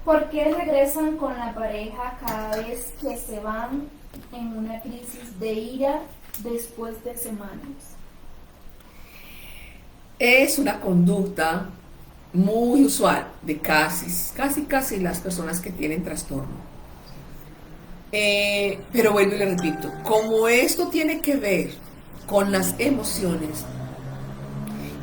¿Por qué regresan con la pareja cada vez que se van en una crisis de ira después de semanas? Es una conducta muy usual de casi las personas que tienen trastorno. Pero bueno, le repito, como esto tiene que ver con las emociones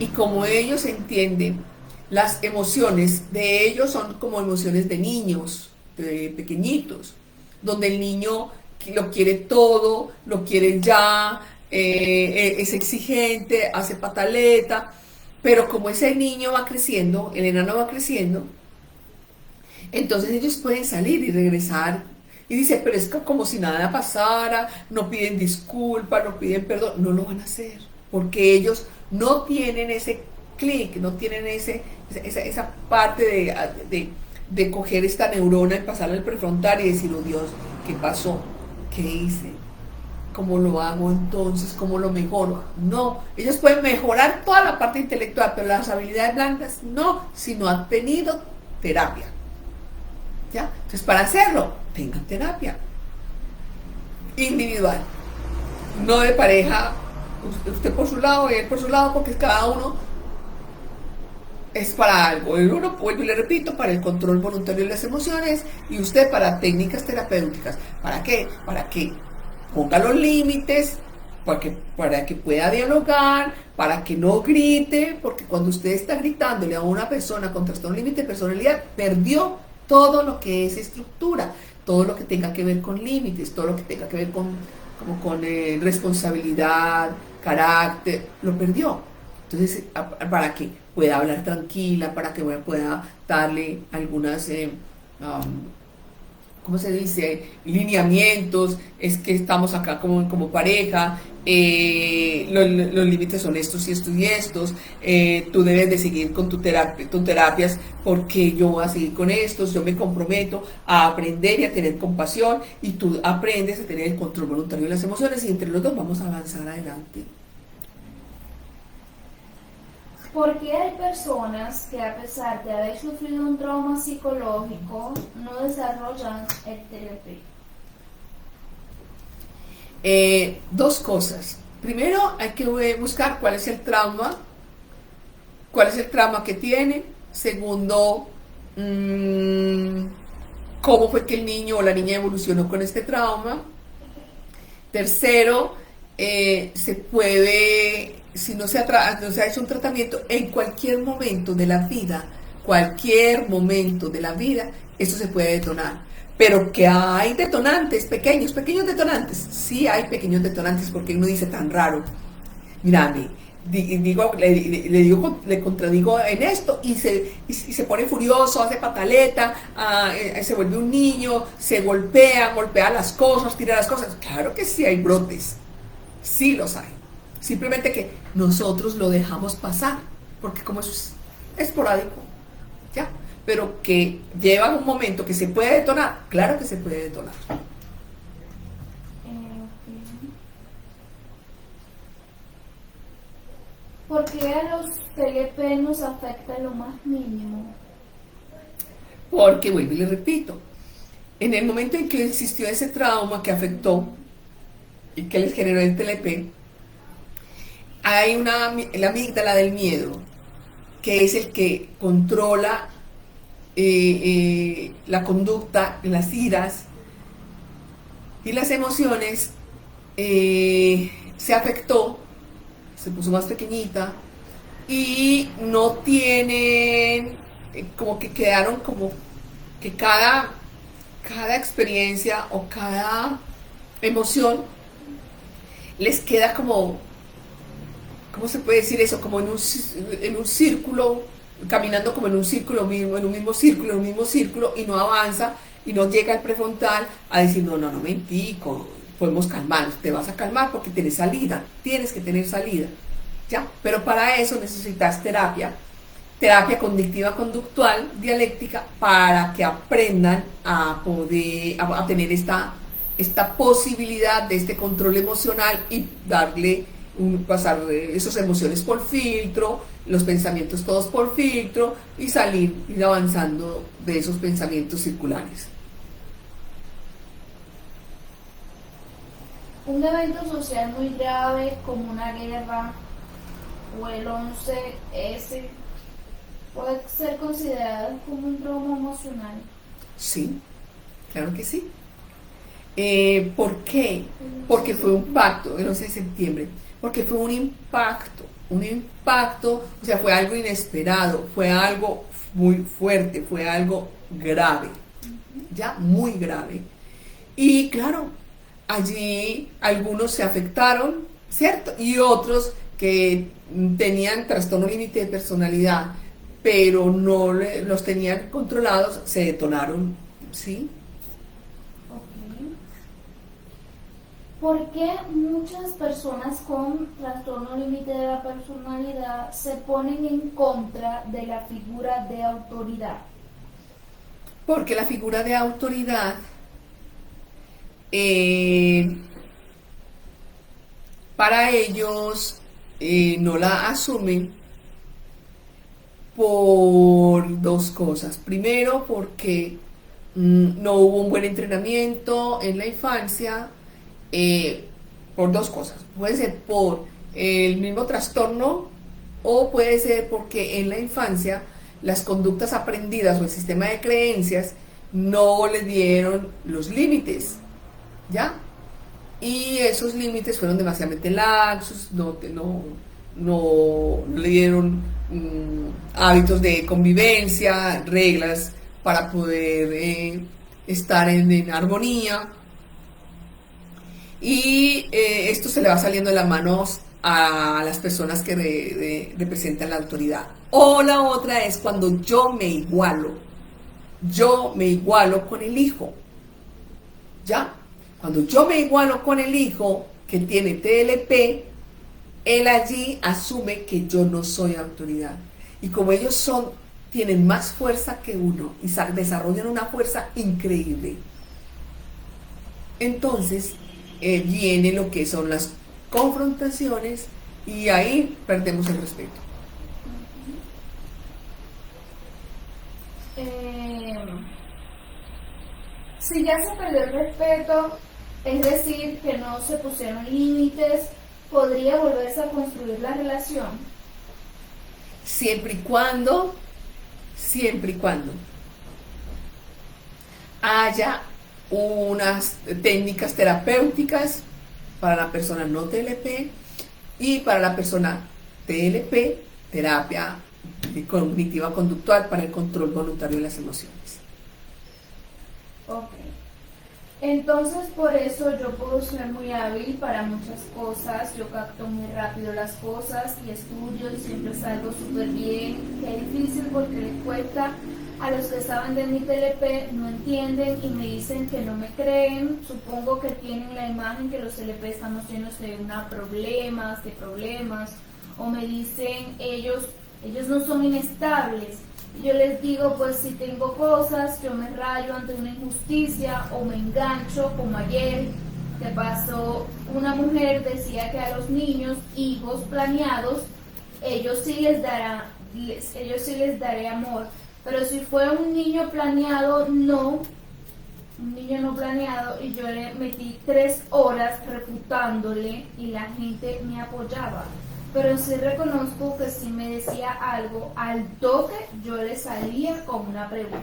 y como ellos entienden, las emociones de ellos son como emociones de niños, de pequeñitos. donde el niño lo quiere todo, lo quiere ya, es exigente, hace pataleta, pero como ese niño va creciendo, el enano va creciendo, entonces ellos pueden salir y regresar. Y dice, pero es como si nada pasara, no piden disculpas, no piden perdón, no lo van a hacer, porque ellos no tienen ese clic, no tienen esa parte de coger esta neurona y pasarla al prefrontal y decir, oh Dios, ¿qué pasó? ¿Qué hice? ¿Cómo lo hago entonces? ¿Cómo lo mejoro? No, ellos pueden mejorar toda la parte intelectual, pero las habilidades blandas no, si no han tenido terapia. ¿Ya? Entonces, para hacerlo, tengan terapia individual, no de pareja, usted por su lado y él por su lado, porque cada uno es para algo. El uno, vuelvo y le repito, para el control voluntario de las emociones, y usted para técnicas terapéuticas. ¿Para qué? Para que ponga los límites, para que pueda dialogar, para que no grite, porque cuando usted está gritándole a una persona con trastorno límite de personalidad, perdió todo lo que es estructura, todo lo que tenga que ver con límites, todo lo que tenga que ver con responsabilidad, carácter, lo perdió. Entonces, para que pueda hablar tranquila, para que pueda darle algunas, ¿cómo se dice? Lineamientos, es que estamos acá como pareja, los límites son estos y estos y estos, tú debes de seguir con tus terapias, porque yo voy a seguir con estos, yo me comprometo a aprender y a tener compasión, y tú aprendes a tener el control voluntario de las emociones, y entre los dos vamos a avanzar adelante. Porque hay personas que, a pesar de haber sufrido un trauma psicológico, no desarrollan el TLP? Dos cosas. Primero, hay que buscar cuál es el trauma que tiene. Segundo, cómo fue que el niño o la niña evolucionó con este trauma. Tercero, se puede, si no se ha hecho un tratamiento, en cualquier momento de la vida, esto se puede detonar. Pero que hay detonantes, pequeños detonantes. Sí hay pequeños detonantes, porque uno dice tan raro. Mírame, le contradigo en esto, y se pone furioso, hace pataleta, se vuelve un niño, se golpea las cosas, tira las cosas. Claro que sí hay brotes, sí los hay. Simplemente que nosotros lo dejamos pasar, porque como eso es esporádico, ¿ya? Pero que lleva un momento que se puede detonar, claro que se puede detonar. ¿Por qué a los TLP nos afecta lo más mínimo? Porque, vuelvo y le repito, en el momento en que existió ese trauma que afectó y que les generó el TLP, hay la amígdala del miedo, que es el que controla la conducta, las iras y las emociones. Se afectó, se puso más pequeñita, y no tienen, como que quedaron como que cada experiencia o cada emoción les queda como, ¿cómo se puede decir eso? Como en un círculo, caminando como en un mismo círculo, y no avanza, y no llega al prefrontal a decir, no, mentico, podemos calmarnos, te vas a calmar porque tienes que tener salida, ¿ya? Pero para eso necesitas terapia cognitiva conductual dialéctica, para que aprendan a tener esta posibilidad de este control emocional, y pasar esas emociones por filtro, los pensamientos todos por filtro, y ir avanzando de esos pensamientos circulares. Un evento social muy grave como una guerra o el 11S puede ser considerado como un trauma emocional. Sí, claro que sí. ¿Por qué? Porque fue un pacto, el 11 de septiembre, porque fue un impacto, o sea, fue algo inesperado, fue algo muy fuerte, fue algo grave, ya muy grave. Y claro, allí algunos se afectaron, ¿cierto? Y otros que tenían trastorno límite de personalidad, pero no los tenían controlados, se detonaron, ¿sí? Ok. ¿Por qué muchas personas con trastorno límite de la personalidad se ponen en contra de la figura de autoridad? Porque la figura de autoridad eh, para ellos no la asumen por dos cosas. Primero, porque no hubo un buen entrenamiento en la infancia, por dos cosas. Puede ser por el mismo trastorno o puede ser porque en la infancia las conductas aprendidas o el sistema de creencias no le dieron los límites, ¿ya? Y esos límites fueron demasiadamente laxos, no le dieron hábitos de convivencia, reglas para poder estar en armonía. Y esto se le va saliendo de las manos a las personas que representan la autoridad. O la otra es cuando yo me igualo con el hijo, ¿ya? Cuando yo me igualo con el hijo que tiene TLP, él allí asume que yo no soy autoridad. Y como ellos tienen más fuerza que uno y desarrollan una fuerza increíble, entonces viene lo que son las confrontaciones y ahí perdemos el respeto. Si ya se perdió el respeto, es decir, que no se pusieron límites, ¿podría volverse a construir la relación? Siempre y cuando haya unas técnicas terapéuticas para la persona no TLP y para la persona TLP, terapia cognitiva conductual para el control voluntario de las emociones. Ok. Entonces, por eso yo puedo ser muy hábil para muchas cosas, yo capto muy rápido las cosas y estudio y siempre salgo súper bien. Que es difícil porque les cuesta. A los que saben de mi TLP no entienden y me dicen que no me creen. Supongo que tienen la imagen que los TLP estamos llenos de problemas, o me dicen ellos no son inestables. Y yo les digo, pues si tengo cosas, yo me rayo ante una injusticia o me engancho, como ayer que pasó, una mujer decía que a los niños, hijos planeados, ellos sí les daré amor. Pero si fue un niño planeado, un niño no planeado, y yo le metí 3 horas refutándole y la gente me apoyaba. Pero sí reconozco que si me decía algo, al toque yo le salía con una pregunta,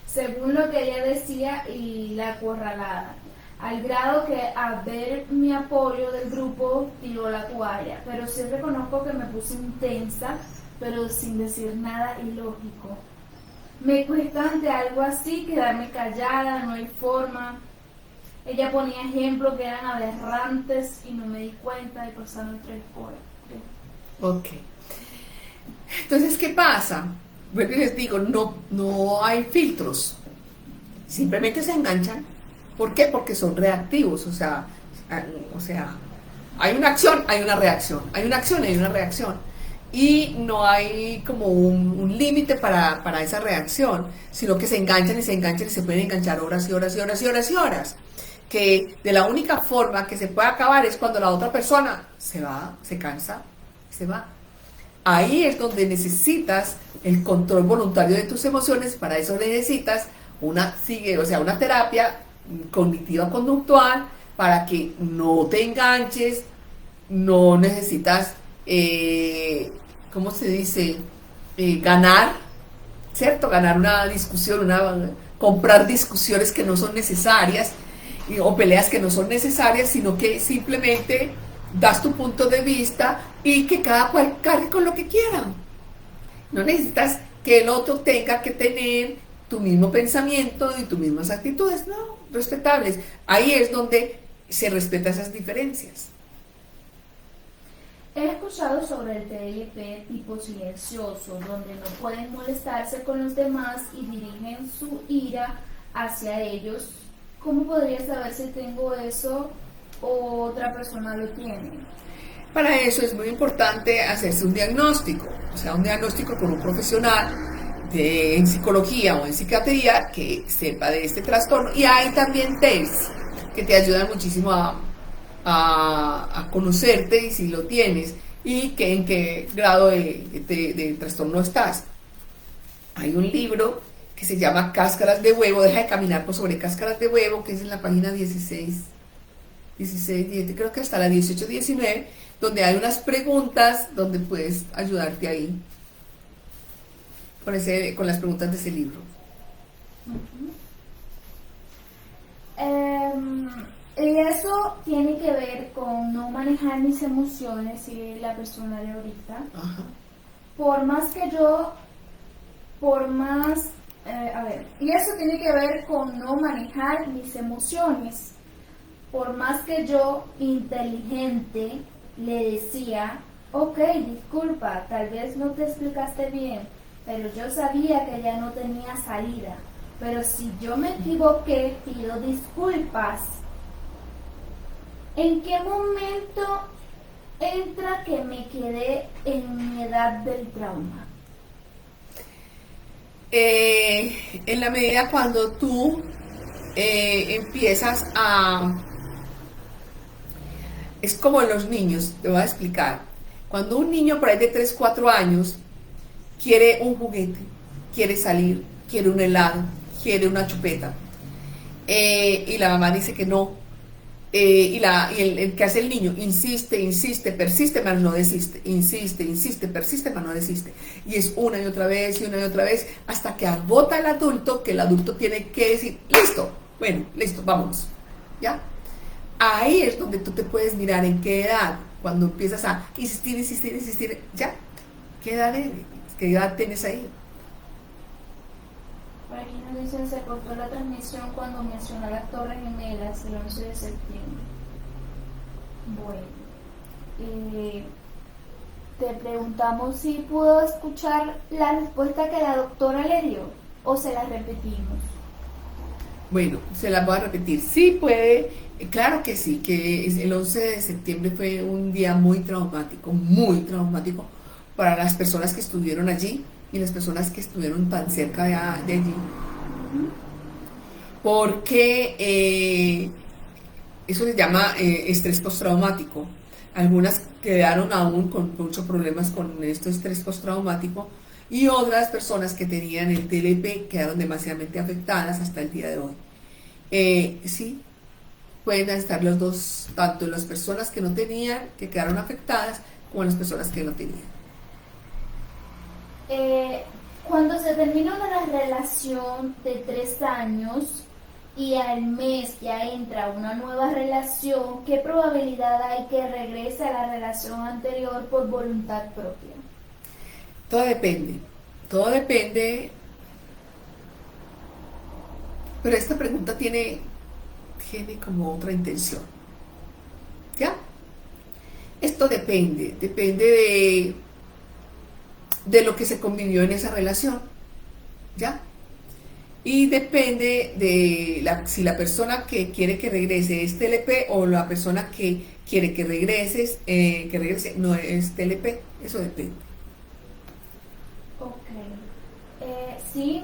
según lo que ella decía y la acorralada, al grado que a ver mi apoyo del grupo tiró la toalla. Pero sí reconozco que me puse intensa, pero sin decir nada ilógico. Me cuesta ante algo así quedarme callada, no hay forma. Ella ponía ejemplos que eran aberrantes y no me di cuenta y pasaron 3 horas. Ok. Entonces, ¿qué pasa? Bueno, les digo, no hay filtros. Simplemente se enganchan. ¿Por qué? Porque son reactivos. O sea, hay una acción, hay una reacción. Hay una acción, hay una reacción. Y no hay como un límite para esa reacción, sino que se enganchan y se pueden enganchar horas y horas y horas y horas y horas. Que de la única forma que se puede acabar es cuando la otra persona se va, se cansa, se va. Ahí es donde necesitas el control voluntario de tus emociones. Para eso necesitas una terapia cognitiva conductual para que no te enganches. No necesitas ¿cómo se dice? Ganar, ¿cierto? Ganar una discusión, comprar discusiones que no son necesarias o peleas que no son necesarias, sino que simplemente das tu punto de vista y que cada cual cargue con lo que quiera. No necesitas que el otro tenga que tener tu mismo pensamiento y tus mismas actitudes, no, respetables. Ahí es donde se respetan esas diferencias. He escuchado sobre el TLP tipo silencioso, donde no pueden molestarse con los demás y dirigen su ira hacia ellos. ¿Cómo podría saber si tengo eso o otra persona lo tiene? Para eso es muy importante hacerse un diagnóstico, o sea, un diagnóstico con un profesional en psicología o en psiquiatría que sepa de este trastorno. Y hay también tests que te ayudan muchísimo a conocerte y si lo tienes y que en qué grado de trastorno estás. Hay un libro que se llama Cáscaras de Huevo, deja de caminar por sobre cáscaras de huevo, que es en la página 16, 17, creo que hasta la 18, 19, donde hay unas preguntas donde puedes ayudarte ahí con las preguntas de ese libro. Y eso tiene que ver con no manejar mis emociones y la persona de ahorita. Ajá. Y eso tiene que ver con no manejar mis emociones. Por más que yo, inteligente, le decía, ok, disculpa, tal vez no te explicaste bien, pero yo sabía que ya no tenía salida. Pero si yo me equivoqué, pido disculpas. ¿En qué momento entra que me quedé en mi edad del trauma? En la medida cuando tú empiezas a... Es como los niños, te voy a explicar. Cuando un niño por ahí de 3, 4 años quiere un juguete, quiere salir, quiere un helado, quiere una chupeta, y la mamá dice que no, y el que hace el niño insiste, persiste, mas no desiste, insiste, persiste, mas no desiste, y es una y otra vez, hasta que agota el adulto, que el adulto tiene que decir, listo, vámonos, ¿ya? Ahí es donde tú te puedes mirar en qué edad, cuando empiezas a insistir, ¿ya? ¿Qué edad tienes ahí? Por aquí nos dicen, se cortó la transmisión cuando mencionó las Torres Gemelas el 11 de septiembre. Bueno, te preguntamos si pudo escuchar la respuesta que la doctora le dio o se la repetimos. Bueno, se la voy a repetir. Sí puede, claro que sí, que el 11 de septiembre fue un día muy traumático para las personas que estuvieron allí y las personas que estuvieron tan cerca de allí. Porque eso se llama estrés postraumático. Algunas quedaron aún con muchos problemas con este estrés postraumático y otras personas que tenían el TLP quedaron demasiadamente afectadas hasta el día de hoy. Sí, pueden estar los dos, tanto las personas que no tenían, que quedaron afectadas, como las personas que no tenían. Cuando se termina una relación de 3 años y al mes ya entra una nueva relación, ¿qué probabilidad hay que regrese a la relación anterior por voluntad propia? Todo depende, pero esta pregunta tiene como otra intención, ¿ya? Esto depende de lo que se convivió en esa relación, ¿ya? Y depende de si la persona que quiere que regrese es TLP o la persona que quiere que regrese no es TLP, eso depende. Ok. Sí,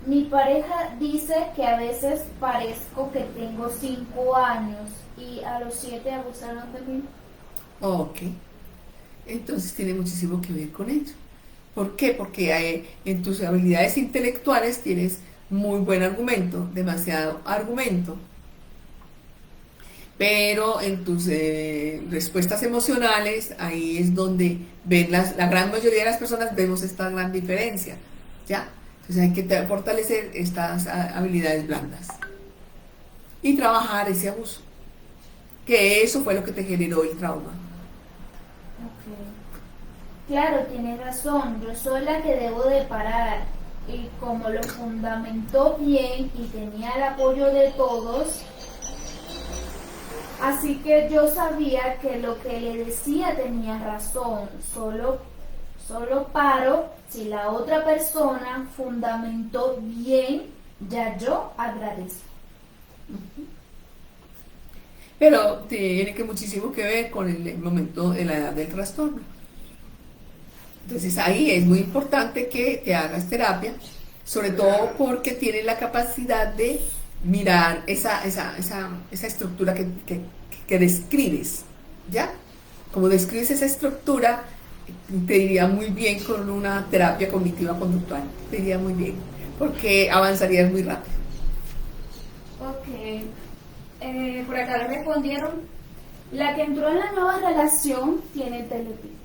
mi pareja dice que a veces parezco que tengo 5 años y a los 7 abusaron de mí. Ok, entonces tiene muchísimo que ver con ello. ¿Por qué? Porque en tus habilidades intelectuales tienes muy buen argumento, demasiado argumento, pero en tus respuestas emocionales, ahí es donde ven la gran mayoría de las personas vemos esta gran diferencia, ¿ya? Entonces hay que fortalecer estas habilidades blandas y trabajar ese abuso, que eso fue lo que te generó el trauma. Okay. Claro, tienes razón, yo soy la que debo de parar y como lo fundamentó bien y tenía el apoyo de todos, así que yo sabía que lo que le decía tenía razón, solo paro si la otra persona fundamentó bien, ya yo agradezco. Pero tiene que muchísimo que ver con el momento de la edad del trastorno. Entonces ahí es muy importante que te hagas terapia, sobre todo porque tienes la capacidad de mirar esa estructura que describes, ¿ya? Como describes esa estructura, te iría muy bien con una terapia cognitiva conductual, te iría muy bien, porque avanzarías muy rápido. Ok. Por acá le respondieron, la que entró en la nueva relación tiene TLP.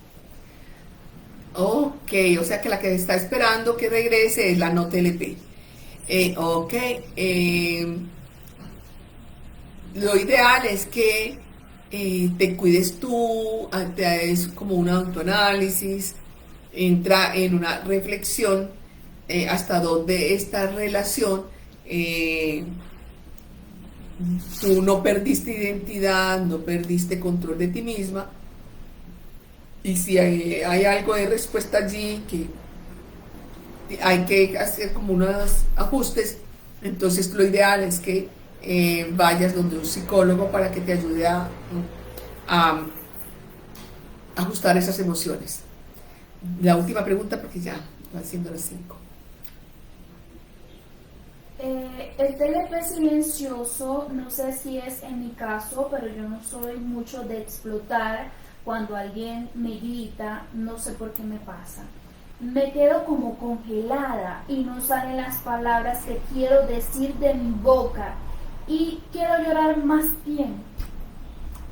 Ok, o sea que la que está esperando que regrese es la no TLP. Ok, lo ideal es que te cuides tú, te hagas como un autoanálisis, entra en una reflexión hasta dónde esta relación, tú no perdiste identidad, no perdiste control de ti misma, y si hay algo de respuesta allí que hay que hacer como unos ajustes, entonces lo ideal es que vayas donde un psicólogo para que te ayude a ajustar esas emociones. La última pregunta, porque ya van siendo las 5. El TLP silencioso, no sé si es en mi caso, pero yo no soy mucho de explotar cuando alguien me grita, no sé por qué me pasa. Me quedo como congelada y no salen las palabras que quiero decir de mi boca y quiero llorar más bien.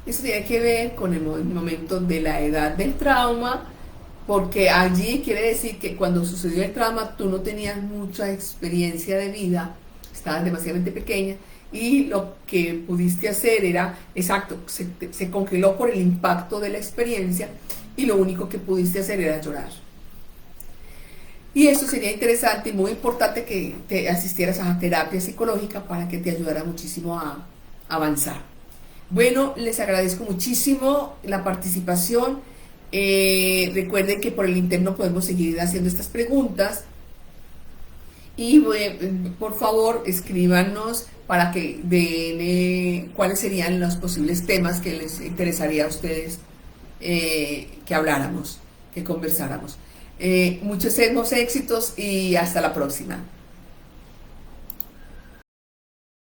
Eso tiene que ver con el momento de la edad del trauma, porque allí quiere decir que cuando sucedió el trauma tú no tenías mucha experiencia de vida, estabas demasiadamente pequeña y lo que pudiste hacer era, exacto, se congeló por el impacto de la experiencia y lo único que pudiste hacer era llorar. Y eso sería interesante y muy importante que te asistieras a la terapia psicológica para que te ayudara muchísimo a avanzar. Bueno, les agradezco muchísimo la participación. Recuerden que por el interno podemos seguir haciendo estas preguntas. Y por favor, escríbanos para que den cuáles serían los posibles temas que les interesaría a ustedes que habláramos, que conversáramos. Muchos éxitos y hasta la próxima.